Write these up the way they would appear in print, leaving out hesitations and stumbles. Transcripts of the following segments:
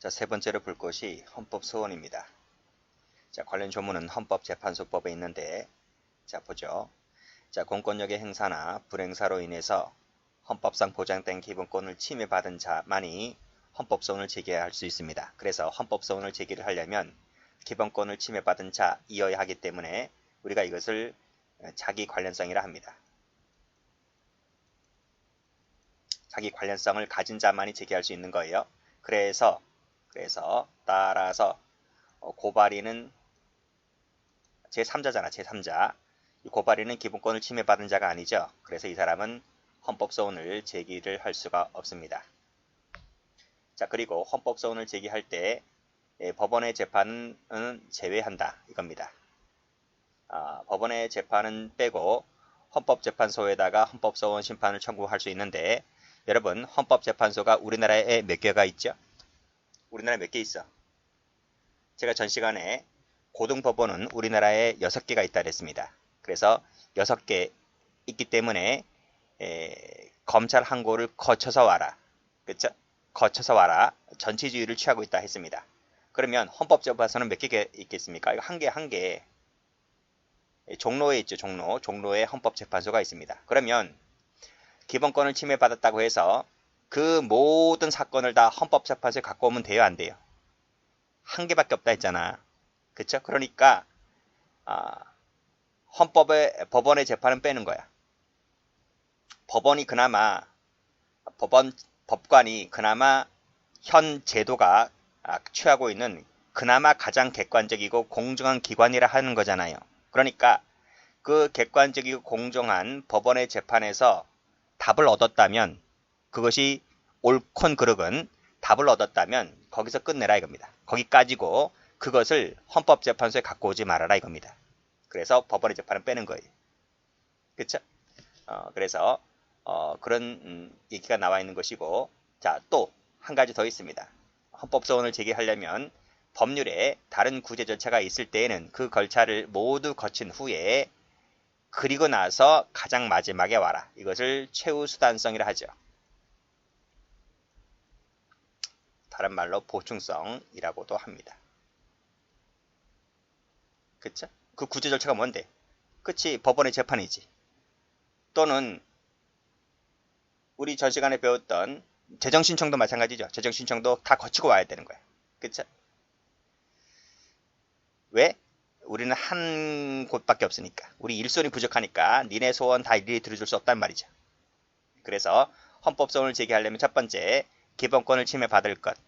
자, 세 번째로 볼 것이 헌법소원입니다. 자, 관련 조문은 헌법재판소법에 있는데, 자, 보죠. 자, 공권력의 행사나 불행사로 인해서 헌법상 보장된 기본권을 침해받은 자만이 헌법소원을 제기할 수 있습니다. 그래서 헌법소원을 제기를 하려면 기본권을 침해받은 자이어야 하기 때문에 우리가 이것을 자기 관련성이라 합니다. 자기 관련성을 가진 자만이 제기할 수 있는 거예요. 그래서 따라서 고발인은 제3자잖아. 제3자. 고발인은 기본권을 침해받은 자가 아니죠. 그래서 이 사람은 헌법소원을 제기를 할 수가 없습니다. 자, 그리고 헌법소원을 제기할 때 법원의 재판은 제외한다 이겁니다. 법원의 재판은 빼고 헌법재판소에다가 헌법소원 심판을 청구할 수 있는데, 여러분, 헌법재판소가 우리나라에 몇 개가 있죠? 우리나라에 몇 개 있어? 제가 전 시간에 고등법원은 우리나라에 6개가 있다 그랬습니다. 그래서 6개 있기 때문에 검찰 항고를 거쳐서 와라. 그쵸? 거쳐서 와라. 전치주의를 취하고 있다 했습니다. 그러면 헌법재판소는 몇 개 있겠습니까? 이거 한 개. 종로에 있죠. 종로에 헌법재판소가 있습니다. 그러면 기본권을 침해받았다고 해서 그 모든 사건을 다 헌법재판소에 갖고 오면 돼요? 안 돼요? 한 개밖에 없다 했잖아. 그쵸? 그러니까 법원의 재판은 빼는 거야. 법관이 그나마 현 제도가 취하고 있는 그나마 가장 객관적이고 공정한 기관이라 하는 거잖아요. 그러니까 그 객관적이고 공정한 법원의 재판에서 답을 얻었다면, 그것이 옳건 그르건 답을 얻었다면 거기서 끝내라 이겁니다. 거기까지고 그것을 헌법재판소에 갖고 오지 말아라 이겁니다. 그래서 법원의 재판은 빼는 거예요. 그쵸? 그래서 그런 얘기가 나와 있는 것이고, 자, 또 한 가지 더 있습니다. 헌법소원을 제기하려면 법률에 다른 구제 절차가 있을 때에는 그 절차를 모두 거친 후에 그리고 나서 가장 마지막에 와라. 이것을 최우수단성이라 하죠. 다른 말로 보충성이라고도 합니다. 그쵸? 그 구제 절차가 뭔데? 그치, 법원의 재판이지. 또는 우리 전 시간에 배웠던 재정신청도 마찬가지죠. 재정신청도 다 거치고 와야 되는 거야. 그쵸? 왜? 우리는 한 곳밖에 없으니까. 우리 일손이 부족하니까 니네 소원 다 일일이 들어줄 수 없단 말이죠. 그래서 헌법소원을 제기하려면 첫 번째, 기본권을 침해받을 것.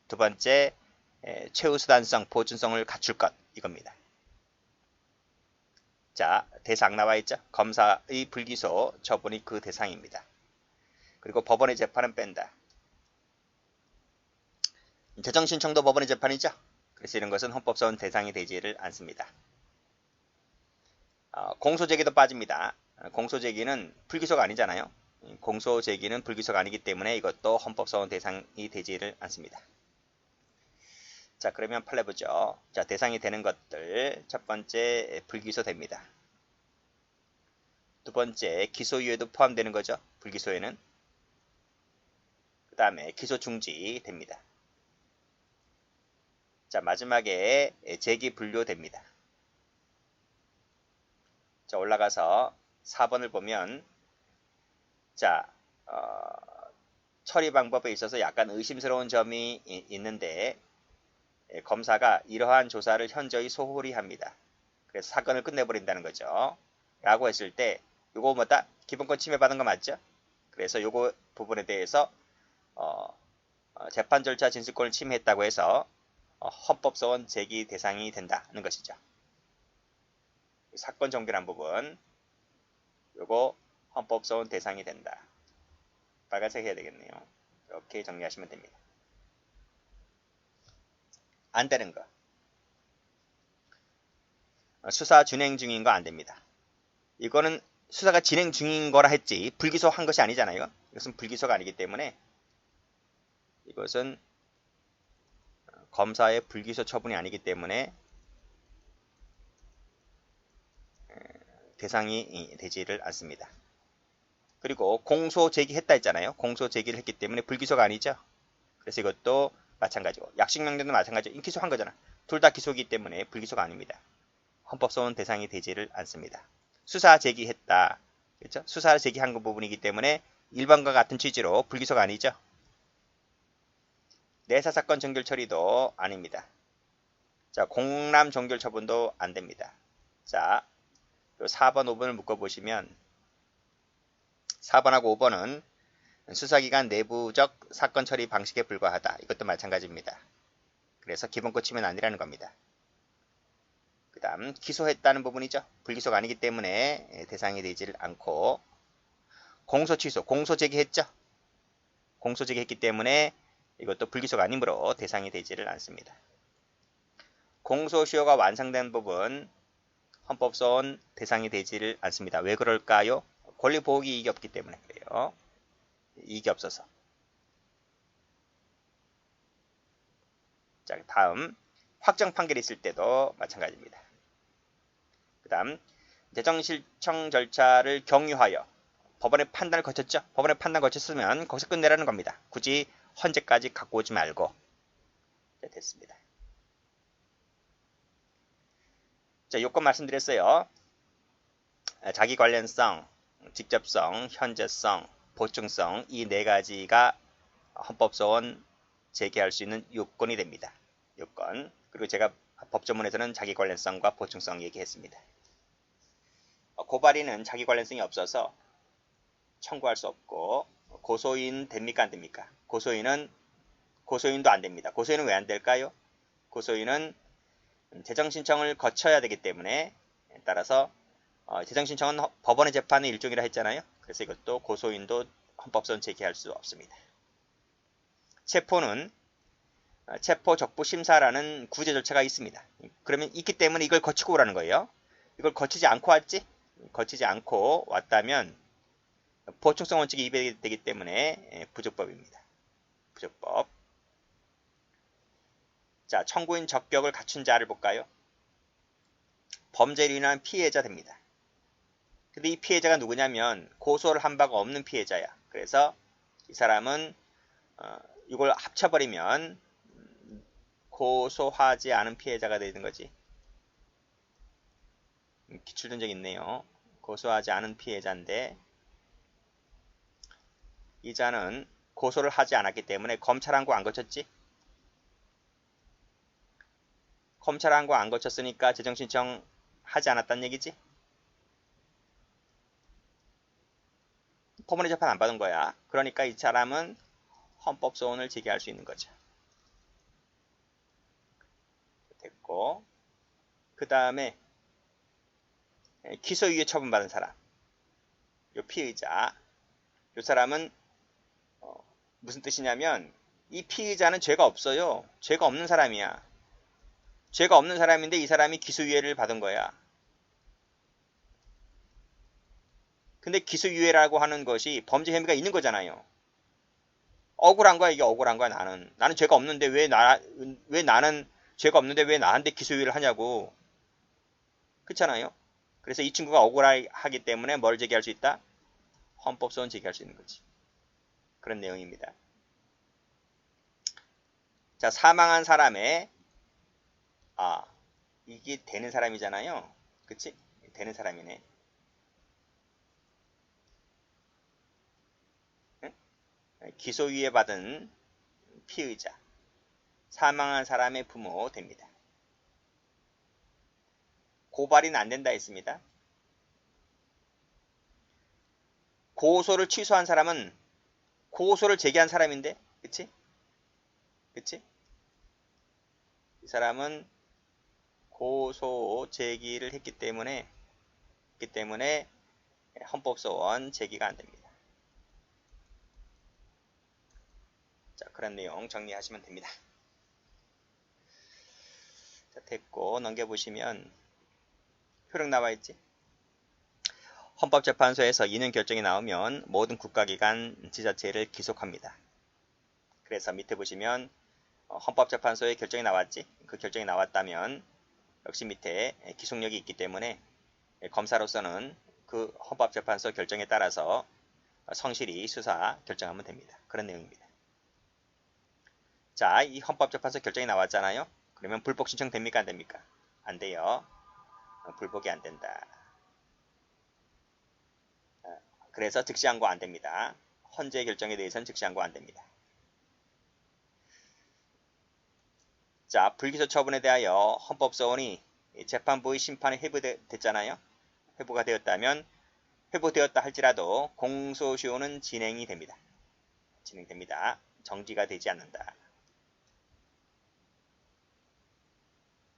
두 번째, 최우수단성, 보존성을 갖출 것. 이겁니다. 자, 대상 나와 있죠? 검사의 불기소 처분이 그 대상입니다. 그리고 법원의 재판은 뺀다. 재정신청도 법원의 재판이죠? 그래서 이런 것은 헌법소원 대상이 되지를 않습니다. 공소제기도 빠집니다. 공소제기는 불기소가 아니잖아요. 공소제기는 불기소가 아니기 때문에 이것도 헌법소원 대상이 되지를 않습니다. 자, 그러면 팔레보죠. 자, 대상이 되는 것들. 첫 번째, 불기소 됩니다. 두 번째, 기소유예도 포함되는 거죠. 불기소에는. 그 다음에 기소 중지 됩니다. 자, 마지막에 제기 분료됩니다. 자, 올라가서 4번을 보면, 자, 처리 방법에 있어서 약간 의심스러운 점이 있는데, 검사가 이러한 조사를 현저히 소홀히 합니다. 그래서 사건을 끝내버린다는 거죠. 라고 했을 때, 요거 뭐다? 기본권 침해받은 거 맞죠? 그래서 요거 부분에 대해서 재판 절차 진술권을 침해했다고 해서 헌법소원 제기 대상이 된다는 것이죠. 사건 종결한 부분, 요거 헌법소원 대상이 된다. 빨간색 해야 되겠네요. 이렇게 정리하시면 됩니다. 안 되는 거. 수사 진행 중인 거 안 됩니다. 이거는 수사가 진행 중인 거라 했지 불기소한 것이 아니잖아요. 이것은 불기소가 아니기 때문에 이것은 검사의 불기소 처분이 아니기 때문에 대상이 되지를 않습니다. 그리고 공소 제기했다 했잖아요. 공소 제기를 했기 때문에 불기소가 아니죠. 그래서 이것도 마찬가지고 약식명령도 마찬가지고 기소한 거잖아. 둘 다 기소이기 때문에 불기소가 아닙니다. 헌법소원 대상이 되지를 않습니다. 수사 제기했다. 그렇죠? 수사를 제기한 그 부분이기 때문에 일반과 같은 취지로 불기소가 아니죠. 내사사건 종결 처리도 아닙니다. 자, 공람 종결 처분도 안 됩니다. 자, 4번, 5번을 묶어보시면 4번하고 5번은 수사기관 내부적 사건 처리 방식에 불과하다. 이것도 마찬가지입니다. 그래서 기본 고침은 아니라는 겁니다. 그 다음 기소했다는 부분이죠. 불기소가 아니기 때문에 대상이 되질 않고 공소 취소, 공소 제기했죠. 공소 제기했기 때문에 이것도 불기소가 아니므로 대상이 되지를 않습니다. 공소시효가 완성된 부분 헌법소원 대상이 되지를 않습니다. 왜 그럴까요? 권리보호기 이익이 없기 때문에 그래요. 이익이 없어서. 자, 다음 확정 판결이 있을 때도 마찬가지입니다. 그 다음 재정신청 절차를 경유하여 법원의 판단을 거쳤죠. 법원의 판단 거쳤으면 거기서 끝내라는 겁니다. 굳이 헌재까지 갖고 오지 말고. 자, 됐습니다. 자, 요건 말씀드렸어요. 자기 관련성, 직접성, 현재성, 보충성 이 네 가지가 헌법소원 제기할 수 있는 요건이 됩니다. 요건. 그리고 제가 법조문에서는 자기 관련성과 보충성 얘기했습니다. 고발인은 자기 관련성이 없어서 청구할 수 없고 고소인 됩니까 안 됩니까? 고소인도 안 됩니다. 고소인은 왜 안 될까요? 고소인은 재정신청을 거쳐야 되기 때문에 따라서 재정신청은 법원의 재판의 일종이라 했잖아요. 그래서 이것도 고소인도 헌법소원 제기할 수 없습니다. 체포는 체포 적부 심사라는 구제 절차가 있습니다. 그러면 있기 때문에 이걸 거치고 오라는 거예요. 이걸 거치지 않고 왔지? 거치지 않고 왔다면 보충성 원칙이 위배되기 때문에 부적법입니다. 부적법. 자, 청구인 적격을 갖춘 자를 볼까요? 범죄로 인한 피해자 됩니다. 근데 이 피해자가 누구냐면 고소를 한 바가 없는 피해자야. 그래서 이 사람은 이걸 합쳐버리면 고소하지 않은 피해자가 되는 거지. 기출된 적 있네요. 고소하지 않은 피해자인데 이 자는 고소를 하지 않았기 때문에 검찰항고 안 거쳤지? 검찰항고 안 거쳤으니까 재정신청 하지 않았다는 얘기지? 법원의 재판 안 받은 거야. 그러니까 이 사람은 헌법소원을 제기할 수 있는 거죠. 됐고, 그 다음에 기소유예 처분받은 사람, 요 피의자, 요 사람은 무슨 뜻이냐면 이 피의자는 죄가 없어요. 죄가 없는 사람이야. 죄가 없는 사람인데 이 사람이 기소유예를 받은 거야. 근데 기소유예라고 하는 것이 범죄 혐의가 있는 거잖아요. 억울한 거야. 이게 억울한 거야. 나는 죄가 없는데 왜 나는 죄가 없는데 왜 나한테 기소유예를 하냐고. 그렇잖아요. 그래서 이 친구가 억울하기 때문에 뭘 제기할 수 있다? 헌법소원 제기할 수 있는 거지. 그런 내용입니다. 자, 사망한 사람의 이게 되는 사람이잖아요. 그치? 되는 사람이네. 응? 기소유예 받은 피의자. 사망한 사람의 부모 됩니다. 고발이는 안 된다 했습니다. 고소를 취소한 사람은 고소를 제기한 사람인데, 그치? 그치? 이 사람은 고소 제기를 했기 때문에 헌법소원 제기가 안 됩니다. 자, 그런 내용 정리하시면 됩니다. 자, 됐고 넘겨보시면 효력 나와 있지? 헌법재판소에서 이는 결정이 나오면 모든 국가기관 지자체를 기속합니다. 그래서 밑에 보시면 헌법재판소의 결정이 나왔지? 그 결정이 나왔다면 역시 밑에 기속력이 있기 때문에 검사로서는 그 헌법재판소 결정에 따라서 성실히 수사 결정하면 됩니다. 그런 내용입니다. 자, 이 헌법재판소 결정이 나왔잖아요. 그러면 불복 신청 됩니까? 안 됩니까? 안 돼요. 불복이 안 된다. 그래서 즉시 항고 안 됩니다. 헌재 결정에 대해서는 즉시 항고 안 됩니다. 자, 불기소 처분에 대하여 헌법소원이 재판부의 심판에 회부됐잖아요. 회부가 되었다면 회부되었다 할지라도 공소시효는 진행이 됩니다. 진행됩니다. 정지가 되지 않는다.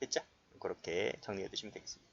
됐죠? 그렇게 정리해 두시면 되겠습니다.